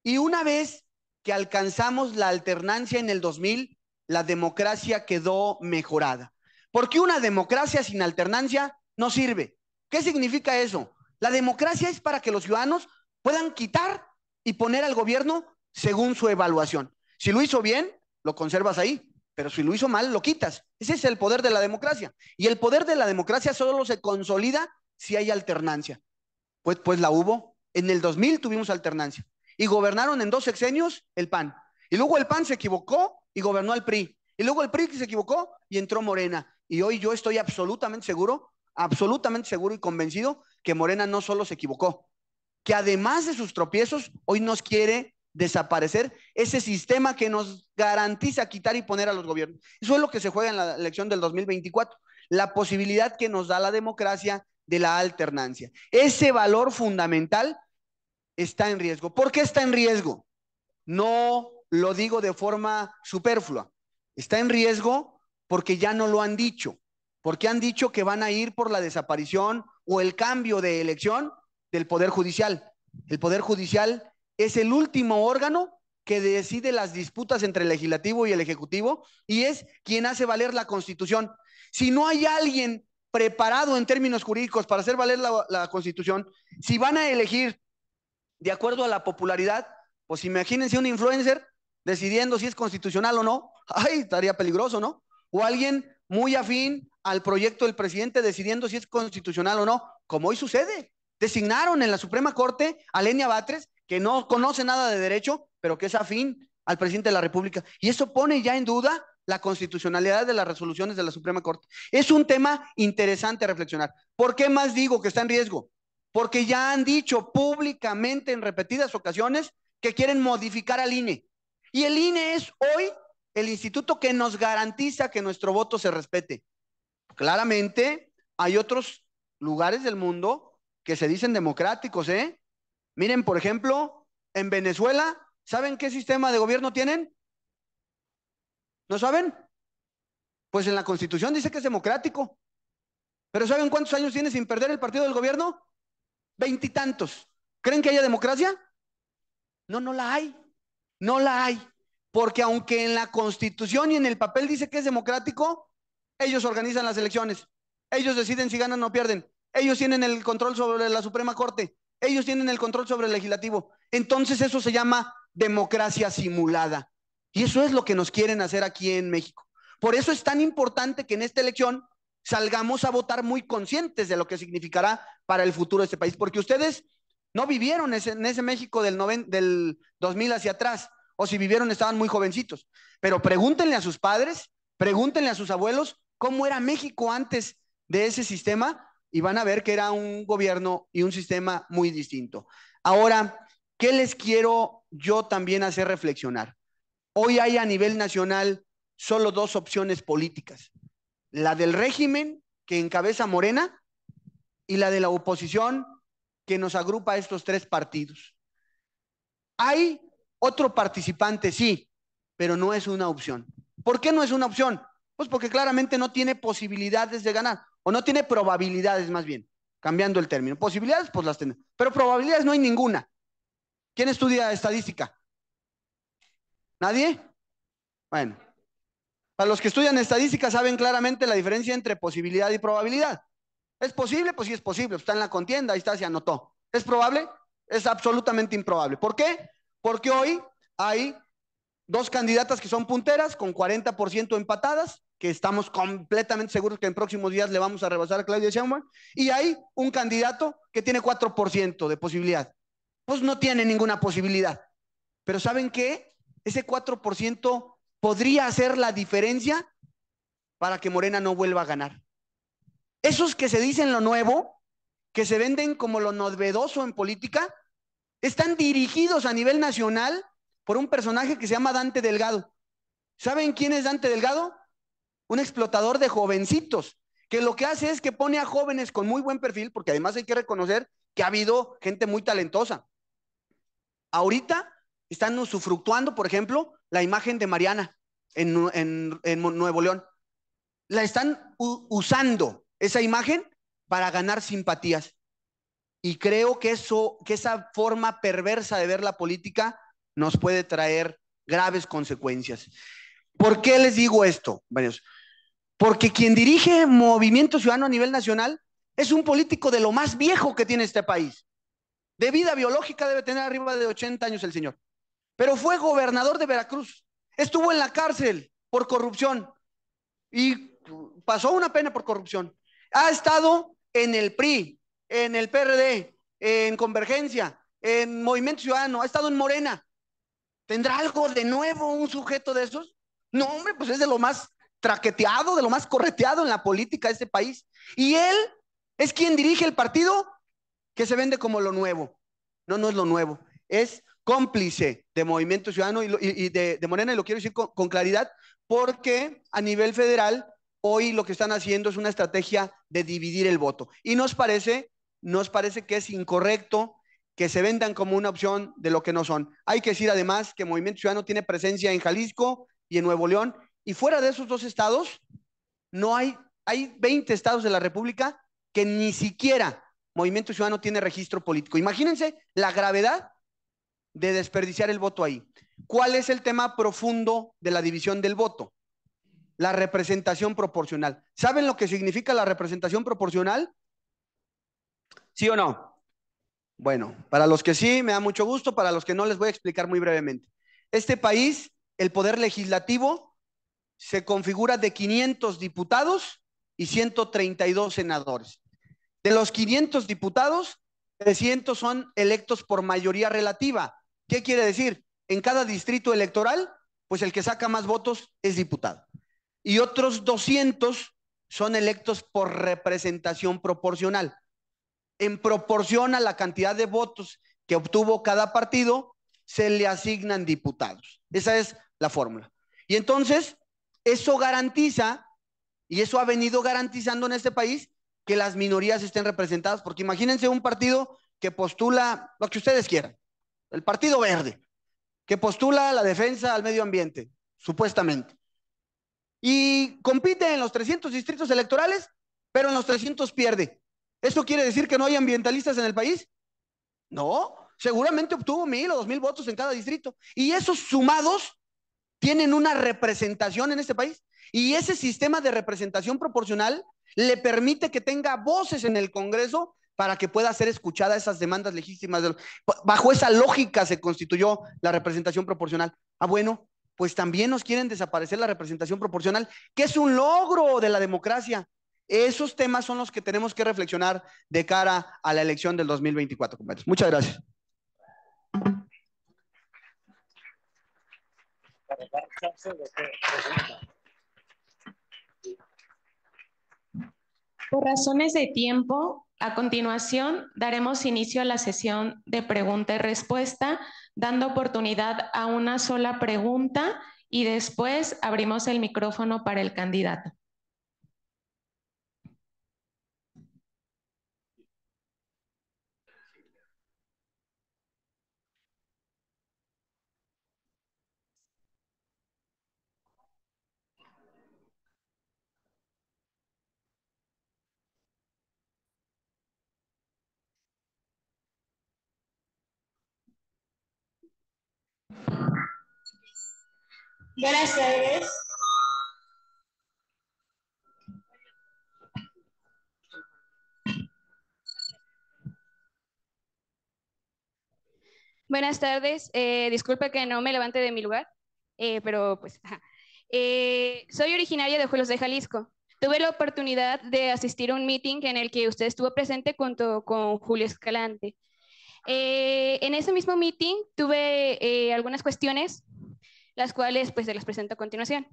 [SPEAKER 3] Y una vez que alcanzamos la alternancia en el 2000, la democracia quedó mejorada. Porque una democracia sin alternancia no sirve. ¿Qué significa eso? La democracia es para que los ciudadanos puedan quitar y poner al gobierno según su evaluación. Si lo hizo bien, lo conservas ahí, pero si lo hizo mal, lo quitas. Ese es el poder de la democracia. Y el poder de la democracia solo se consolida si hay alternancia. Pues la hubo. En el 2000 tuvimos alternancia. Y gobernaron en 2 sexenios el PAN. Y luego el PAN se equivocó y gobernó al PRI. Y luego el PRI se equivocó y entró Morena. Y hoy yo estoy absolutamente seguro y convencido que Morena no solo se equivocó, que además de sus tropiezos, hoy nos quiere desaparecer ese sistema que nos garantiza quitar y poner a los gobiernos. Eso es lo que se juega en la elección del 2024, la posibilidad que nos da la democracia de la alternancia. Ese valor fundamental está en riesgo. ¿Por qué está en riesgo? No lo digo de forma superflua. Está en riesgo porque ya no lo han dicho, porque han dicho que van a ir por la desaparición o el cambio de elección del Poder Judicial. El Poder Judicial es el último órgano que decide las disputas entre el Legislativo y el Ejecutivo y es quien hace valer la Constitución. Si no hay alguien preparado en términos jurídicos para hacer valer la Constitución, si van a elegir de acuerdo a la popularidad, pues imagínense un influencer decidiendo si es constitucional o no. Ay, estaría peligroso, ¿no? O alguien muy afín al proyecto del presidente decidiendo si es constitucional o no, como hoy sucede. Designaron en la Suprema Corte a Lenia Batres, que no conoce nada de derecho, pero que es afín al presidente de la República. Y eso pone ya en duda la constitucionalidad de las resoluciones de la Suprema Corte. Es un tema interesante a reflexionar. ¿Por qué más digo que está en riesgo? Porque ya han dicho públicamente en repetidas ocasiones que quieren modificar al INE. Y el INE es hoy el instituto que nos garantiza que nuestro voto se respete. Claramente hay otros lugares del mundo que se dicen democráticos, ¿eh? Miren, por ejemplo, en Venezuela, ¿saben qué sistema de gobierno tienen? ¿No saben? Pues en la Constitución dice que es democrático. ¿Pero saben cuántos años tiene sin perder el partido del gobierno? 20 y tantos. ¿Creen que haya democracia? No, no la hay. No la hay. Porque aunque en la Constitución y en el papel dice que es democrático, ellos organizan las elecciones. Ellos deciden si ganan o pierden. Ellos tienen el control sobre la Suprema Corte. Ellos tienen el control sobre el legislativo. Entonces eso se llama democracia simulada. Y eso es lo que nos quieren hacer aquí en México. Por eso es tan importante que en esta elección salgamos a votar muy conscientes de lo que significará para el futuro de este país. Porque ustedes no vivieron en ese México del 2000 hacia atrás. O si vivieron estaban muy jovencitos. Pero pregúntenle a sus padres, pregúntenle a sus abuelos cómo era México antes de ese sistema y van a ver que era un gobierno y un sistema muy distinto. Ahora, ¿qué les quiero yo también hacer reflexionar? Hoy hay a nivel nacional solo dos opciones políticas: la del régimen que encabeza Morena y la de la oposición que nos agrupa a estos tres partidos. Hay otro participante, sí, pero no es una opción. ¿Por qué no es una opción? Pues porque claramente no tiene posibilidades de ganar, o no tiene probabilidades más bien, cambiando el término. Posibilidades, pues las tenemos, pero probabilidades no hay ninguna. ¿Quién estudia estadística? ¿Nadie? Bueno, para los que estudian estadística saben claramente la diferencia entre posibilidad y probabilidad. ¿Es posible? Pues sí es posible, está en la contienda, ahí está, se anotó. ¿Es probable? Es absolutamente improbable. ¿Por qué? Porque hoy hay dos candidatas que son punteras con 40% empatadas, que estamos completamente seguros que en próximos días le vamos a rebasar a Claudia Sheinbaum, y hay un candidato que tiene 4% de posibilidad. Pues no tiene ninguna posibilidad. Pero ¿saben qué? Ese 4% podría hacer la diferencia para que Morena no vuelva a ganar. Esos que se dicen lo nuevo, que se venden como lo novedoso en política, están dirigidos a nivel nacional por un personaje que se llama Dante Delgado. ¿Saben quién es Dante Delgado? Un explotador de jovencitos, que lo que hace es que pone a jóvenes con muy buen perfil, porque además hay que reconocer que ha habido gente muy talentosa. Ahorita están usufructuando, por ejemplo, la imagen de Mariana en Nuevo León. La están usando, esa imagen, para ganar simpatías. Y creo que esa forma perversa de ver la política nos puede traer graves consecuencias. ¿Por qué les digo esto? Porque quien dirige Movimiento Ciudadano a nivel nacional es un político de lo más viejo que tiene este país. De vida biológica debe tener arriba de 80 años el señor. Pero fue gobernador de Veracruz. Estuvo en la cárcel por corrupción y pasó una pena por corrupción. Ha estado en el PRI, en el PRD, en Convergencia, en Movimiento Ciudadano, ha estado en Morena. ¿Tendrá algo de nuevo un sujeto de esos? No, hombre, pues es de lo más traqueteado, de lo más correteado en la política de este país. Y él es quien dirige el partido que se vende como lo nuevo. No, no es lo nuevo. Es cómplice de Movimiento Ciudadano y de Morena, y lo quiero decir con claridad, porque a nivel federal hoy lo que están haciendo es una estrategia de dividir el voto. Y nos parece que es incorrecto que se vendan como una opción de lo que no son. Hay que decir además que Movimiento Ciudadano tiene presencia en Jalisco y en Nuevo León, y fuera de esos dos estados, no hay 20 estados de la República que ni siquiera Movimiento Ciudadano tiene registro político. Imagínense la gravedad de desperdiciar el voto ahí. ¿Cuál es el tema profundo de la división del voto? La representación proporcional. ¿Saben lo que significa la representación proporcional? ¿Sí o no? Bueno, para los que sí, me da mucho gusto, para los que no, les voy a explicar muy brevemente. Este país, el poder legislativo se configura de 500 diputados y 132 senadores. De los 500 diputados, 300 son electos por mayoría relativa. ¿Qué quiere decir? En cada distrito electoral, pues el que saca más votos es diputado. Y otros 200 son electos por representación proporcional. En proporción a la cantidad de votos que obtuvo cada partido, se le asignan diputados. Esa es la fórmula. Y entonces, eso garantiza, y eso ha venido garantizando en este país, que las minorías estén representadas, porque imagínense un partido que postula lo que ustedes quieran, el Partido Verde, que postula la defensa al medio ambiente, supuestamente, y compite en los 300 distritos electorales, pero en los 300 pierde. ¿Eso quiere decir que no hay ambientalistas en el país? No, seguramente obtuvo 1,000 o 2,000 votos en cada distrito. Y esos sumados tienen una representación en este país. Y ese sistema de representación proporcional le permite que tenga voces en el Congreso para que pueda ser escuchada esas demandas legítimas. Bajo esa lógica se constituyó la representación proporcional. Ah, bueno, pues también nos quieren desaparecer la representación proporcional, que es un logro de la democracia. Esos temas son los que tenemos que reflexionar de cara a la elección del 2024, compañeros. Muchas gracias.
[SPEAKER 1] Por razones de tiempo, a continuación daremos inicio a la sesión de pregunta y respuesta, dando oportunidad a una sola pregunta y después abrimos el micrófono para el candidato. Buenas tardes.
[SPEAKER 4] Buenas tardes. Disculpe que no me levante de mi lugar, pero pues, ajá. Soy originaria de Ojuelos de Jalisco. Tuve la oportunidad de asistir a un meeting en el que usted estuvo presente junto con Julio Escalante. En ese mismo meeting tuve algunas cuestiones, las cuales pues se las presento a continuación.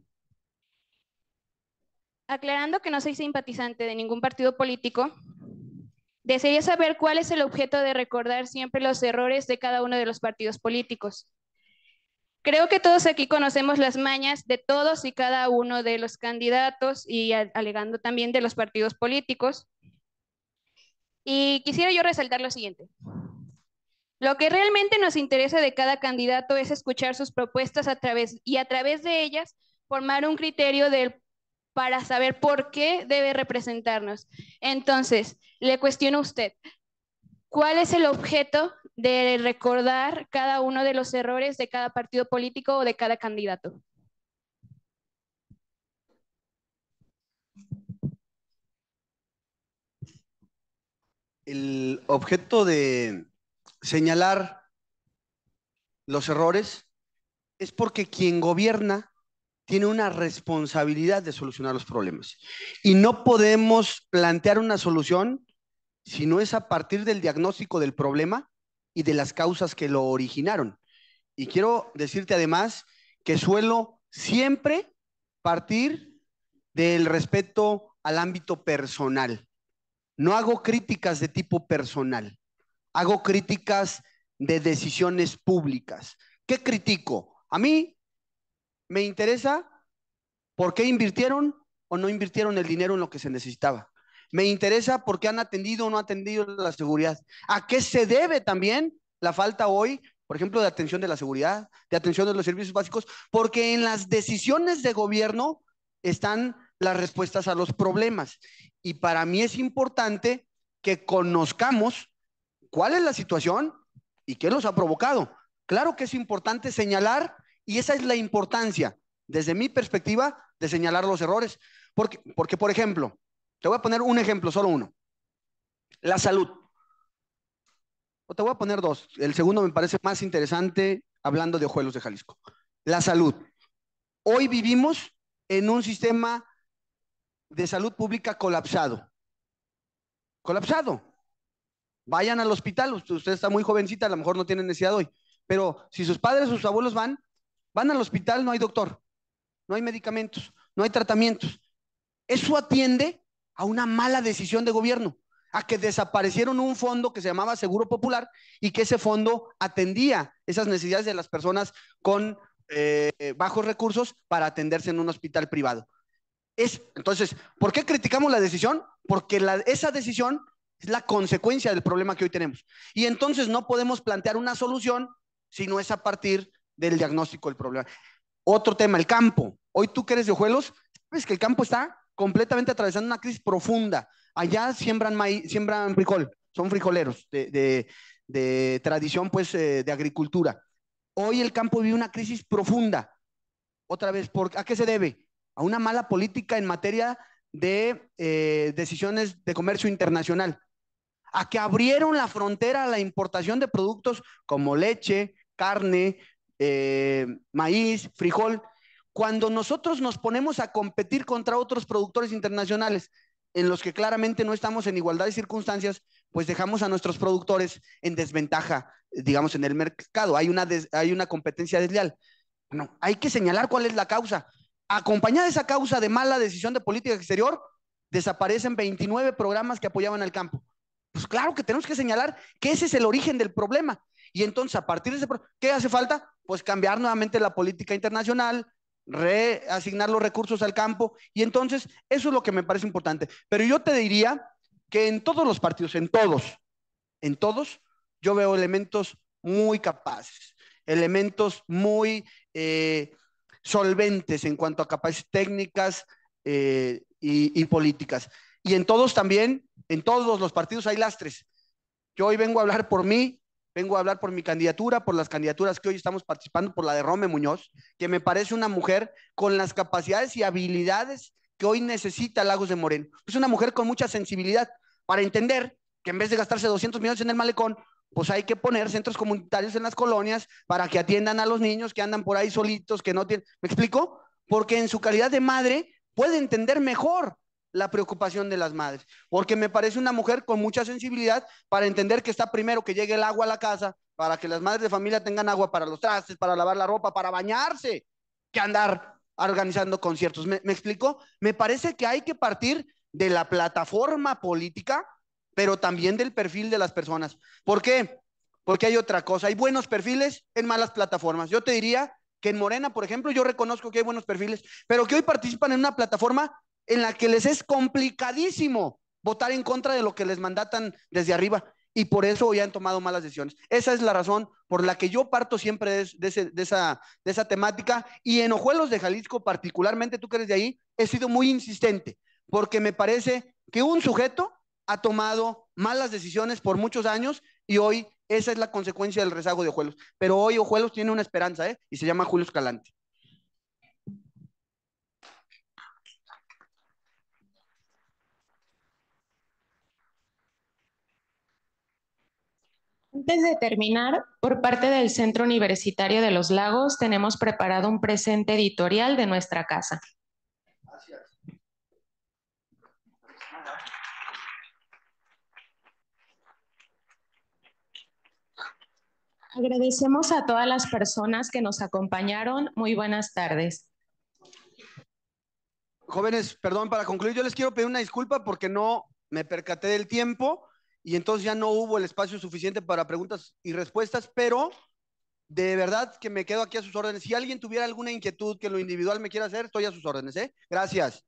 [SPEAKER 4] Aclarando que no soy simpatizante de ningún partido político, desearía saber cuál es el objeto de recordar siempre los errores de cada uno de los partidos políticos. Creo que todos aquí conocemos las mañas de todos y cada uno de los candidatos y alegando también de los partidos políticos. Y quisiera yo resaltar lo siguiente. Lo que realmente nos interesa de cada candidato es escuchar sus propuestas a través de ellas formar un criterio para saber por qué debe representarnos. Entonces, le cuestiono a usted, ¿cuál es el objeto de recordar cada uno de los errores de cada partido político o de cada candidato?
[SPEAKER 3] El objeto de señalar los errores es porque quien gobierna tiene una responsabilidad de solucionar los problemas. Y no podemos plantear una solución si no es a partir del diagnóstico del problema y de las causas que lo originaron. Y quiero decirte además que suelo siempre partir del respeto al ámbito personal. No hago críticas de tipo personal, hago críticas de decisiones públicas. ¿Qué critico? A mí me interesa por qué invirtieron o no invirtieron el dinero en lo que se necesitaba. Me interesa por qué han atendido o no atendido la seguridad. ¿A qué se debe también la falta hoy, por ejemplo, de atención de la seguridad, de atención de los servicios básicos? Porque en las decisiones de gobierno están las respuestas a los problemas. Y para mí es importante que conozcamos cuál es la situación y qué los ha provocado. Claro que es importante señalar, y esa es la importancia, desde mi perspectiva, de señalar los errores. Porque, por ejemplo, te voy a poner un ejemplo, solo uno. La salud. O te voy a poner dos. El segundo me parece más interesante hablando de Ojuelos de Jalisco. La salud. Hoy vivimos en un sistema de salud pública colapsado. Colapsado. Vayan al hospital, usted está muy jovencita, a lo mejor no tiene necesidad hoy, pero si sus padres o sus abuelos van al hospital, no hay doctor, no hay medicamentos, no hay tratamientos. Eso atiende a una mala decisión de gobierno, a que desaparecieron un fondo que se llamaba Seguro Popular y que ese fondo atendía esas necesidades de las personas con bajos recursos para atenderse en un hospital privado. Entonces, ¿por qué criticamos la decisión? Porque esa decisión es la consecuencia del problema que hoy tenemos. Y entonces no podemos plantear una solución si no es a partir del diagnóstico del problema. Otro tema, el campo. Hoy tú que eres de Ojuelos, sabes que el campo está completamente atravesando una crisis profunda. Allá siembran maíz, siembran frijol, son frijoleros de tradición, pues, de agricultura. Hoy el campo vive una crisis profunda. Otra vez, ¿a qué se debe? A una mala política en materia de decisiones de comercio internacional, a que abrieron la frontera a la importación de productos como leche, carne, maíz, frijol, cuando nosotros nos ponemos a competir contra otros productores internacionales en los que claramente no estamos en igualdad de circunstancias, pues dejamos a nuestros productores en desventaja, digamos, en el mercado. Hay una competencia desleal. Bueno, hay que señalar cuál es la causa. Acompañada de esa causa de mala decisión de política exterior, desaparecen 29 programas que apoyaban al campo. Pues claro que tenemos que señalar que ese es el origen del problema. Y entonces, a partir de ese problema, ¿qué hace falta? Pues cambiar nuevamente la política internacional, reasignar los recursos al campo. Y entonces, eso es lo que me parece importante. Pero yo te diría que en todos los partidos, en todos, yo veo elementos muy capaces, elementos muy solventes en cuanto a capacidades técnicas y políticas. Y en todos también, en todos los partidos hay lastres. Yo hoy vengo a hablar por mí, vengo a hablar por mi candidatura, por las candidaturas que hoy estamos participando, por la de Rome Muñoz, que me parece una mujer con las capacidades y habilidades que hoy necesita Lagos de Moreno. Es una mujer con mucha sensibilidad para entender que en vez de gastarse 200 millones en el malecón, pues hay que poner centros comunitarios en las colonias para que atiendan a los niños que andan por ahí solitos, que no tienen... ¿Me explico? Porque en su calidad de madre puede entender mejor la preocupación de las madres, porque me parece una mujer con mucha sensibilidad para entender que está primero que llegue el agua a la casa, para que las madres de familia tengan agua para los trastes, para lavar la ropa, para bañarse, que andar organizando conciertos. ¿Me explico? Me parece que hay que partir de la plataforma política, pero también del perfil de las personas. ¿Por qué? Porque hay otra cosa, hay buenos perfiles en malas plataformas. Yo te diría que en Morena, por ejemplo, yo reconozco que hay buenos perfiles, pero que hoy participan en una plataforma en la que les es complicadísimo votar en contra de lo que les mandatan desde arriba y por eso hoy han tomado malas decisiones. Esa es la razón por la que yo parto siempre de esa temática y en Ojuelos de Jalisco, particularmente tú que eres de ahí, he sido muy insistente porque me parece que un sujeto ha tomado malas decisiones por muchos años y hoy esa es la consecuencia del rezago de Ojuelos. Pero hoy Ojuelos tiene una esperanza, y se llama Julio Escalante.
[SPEAKER 1] Antes de terminar, por parte del Centro Universitario de los Lagos, tenemos preparado un presente editorial de nuestra casa.
[SPEAKER 3] Gracias.
[SPEAKER 1] Agradecemos a todas las personas que nos acompañaron. Muy buenas tardes.
[SPEAKER 3] Jóvenes, perdón, para concluir, yo les quiero pedir una disculpa porque no me percaté del tiempo y entonces ya no hubo el espacio suficiente para preguntas y respuestas, pero de verdad que me quedo aquí a sus órdenes. Si alguien tuviera alguna inquietud que en lo individual me quiera hacer, estoy a sus órdenes, ¿eh? Gracias.